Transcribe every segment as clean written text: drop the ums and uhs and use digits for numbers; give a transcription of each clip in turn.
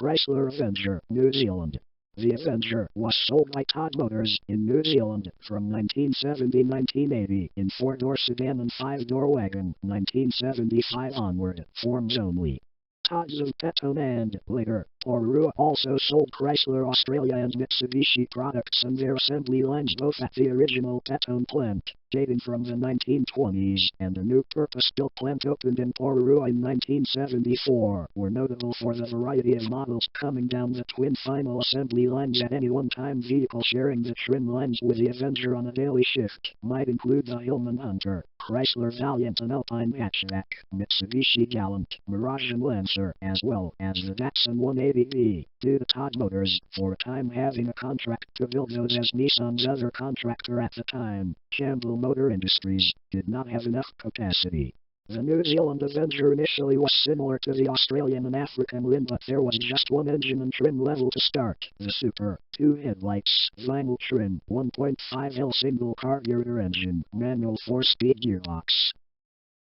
Chrysler Avenger, New Zealand. The Avenger was sold by Todd Motors in New Zealand from 1970-1980 in 4-door sedan and 5-door wagon. 1975 onward, forms only. Todd's of Petone and, later, Porua also sold Chrysler Australia and Mitsubishi products and their assembly lines both at the original Petone plant, dating from the 1920s, and a new purpose-built plant opened in Porua in 1974, were notable for the variety of models coming down the twin final assembly lines at any one time. Vehicle sharing the trim lines with the Avenger on a daily shift might include the Hillman Hunter, Chrysler Valiant and Alpine Hatchback, Mitsubishi Galant, Mirage and Lancer, as well as the Datsun 180V, due to Todd Motors, for a time having a contract to build those as Nissan's other contractor at the time, Campbell Motor Industries, did not have enough capacity. The New Zealand Avenger initially was similar to the Australian and African Lynn, but there was just one engine and trim level to start, the Super, 2 headlights, vinyl trim, 1.5L single carburetor engine, manual 4-speed gearbox.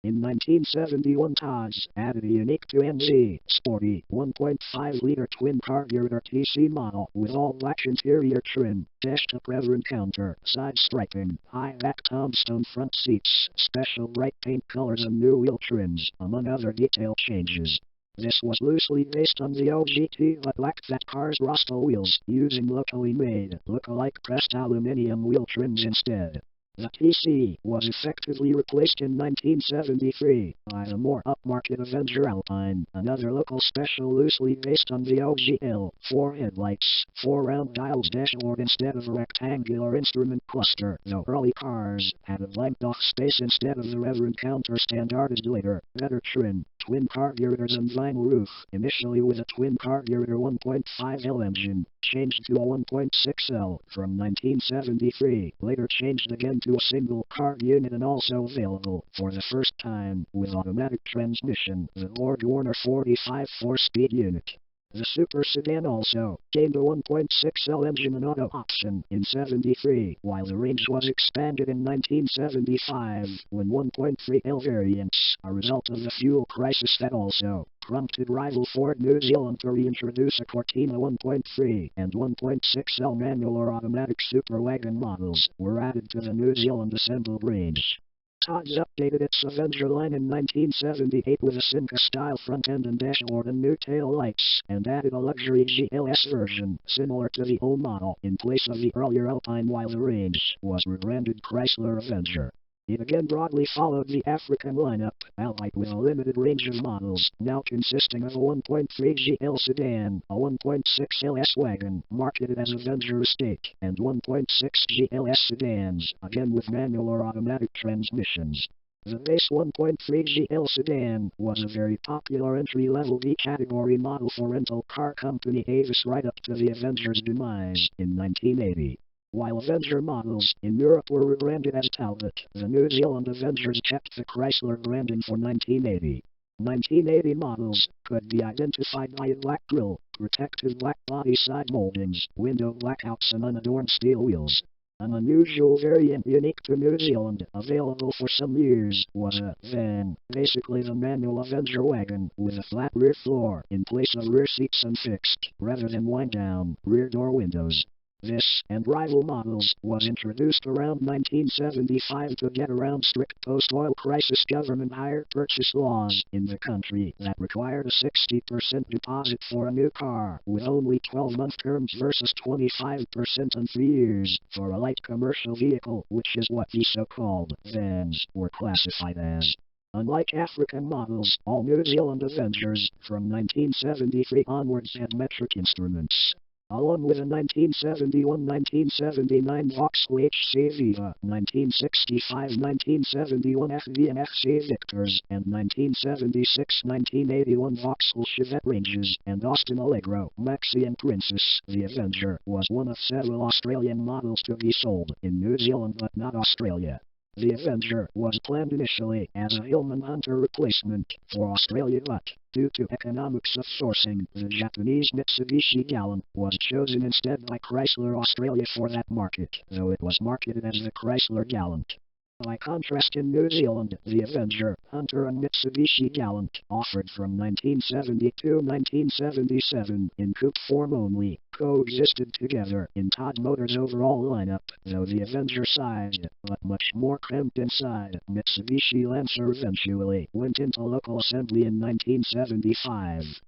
In 1971 Todd's added a unique 2MZ, sporty, 1.5-liter twin carburetor TC model with all black interior trim, dash-top reverend counter, side striping, high-back tombstone front seats, special bright paint colors and new wheel trims, among other detail changes. This was loosely based on the OGT but lacked that car's Rostal wheels, using locally made, look-alike pressed aluminum wheel trims instead. The TC was effectively replaced in 1973 by the more upmarket Avenger Alpine, another local special loosely based on the OGL, 4 headlights, 4 round dials dashboard instead of a rectangular instrument cluster, though early cars had a blanked off space instead of the reverend counter standardized later, better trim, twin carburetors and vinyl roof, initially with a twin carburetor 1.5L engine, changed to a 1.6L from 1973, later changed again to a single carb unit and also available, for the first time, with automatic transmission, the Lord Warner 45 4-speed unit. The Super Sedan also gained a 1.6L engine and auto option in 73, while the range was expanded in 1975 when 1.3L variants, a result of the fuel crisis that also prompted rival Ford New Zealand to reintroduce a Cortina 1.3 and 1.6L manual or automatic Super Wagon models, were added to the New Zealand assembled range. Todd's updated its Avenger line in 1978 with a Simca-style front end and dashboard and new tail lights, and added a luxury GLS version, similar to the old model, in place of the earlier Alpine, while the range was rebranded Chrysler Avenger. It again broadly followed the African lineup, albeit with a limited range of models, now consisting of a 1.3 GL sedan, a 1.6 LS wagon, marketed as Avenger Estate, and 1.6 GLS sedans, again with manual or automatic transmissions. The base 1.3 GL sedan was a very popular entry-level V-category model for rental car company Avis right up to the Avenger's demise in 1980. While Avenger models in Europe were rebranded as Talbot, the New Zealand Avengers kept the Chrysler branding for 1980. 1980 models could be identified by a black grille, protective black body side moldings, window blackouts and unadorned steel wheels. An unusual variant unique to New Zealand, available for some years, was a van, basically the manual Avenger wagon, with a flat rear floor in place of rear seats and fixed, rather than wind-down, rear door windows. This, and rival models, was introduced around 1975 to get around strict post-oil crisis government hire purchase laws in the country that required a 60% deposit for a new car, with only 12-month terms versus 25% and 3 years for a light commercial vehicle, which is what the so-called vans were classified as. Unlike African models, all New Zealand Avengers from 1973 onwards had metric instruments, along with a 1971-1979 Vauxhall HC Viva, 1965-1971 FV and FC Victors, and 1976-1981 Vauxhall Chevette Ranges, and Austin Allegro, Maxi and Princess. The Avenger was one of several Australian models to be sold in New Zealand but not Australia. The Avenger was planned initially as a Hillman Hunter replacement for Australia, but due to economics of sourcing, the Japanese Mitsubishi Galant was chosen instead by Chrysler Australia for that market, though it was marketed as the Chrysler Galant. By contrast, in New Zealand, the Avenger, Hunter and Mitsubishi Galant, offered from 1970 to 1977 in coupe form only, coexisted together in Todd Motors' overall lineup, though the Avenger sized, but much more cramped inside. Mitsubishi Lancer eventually went into local assembly in 1975.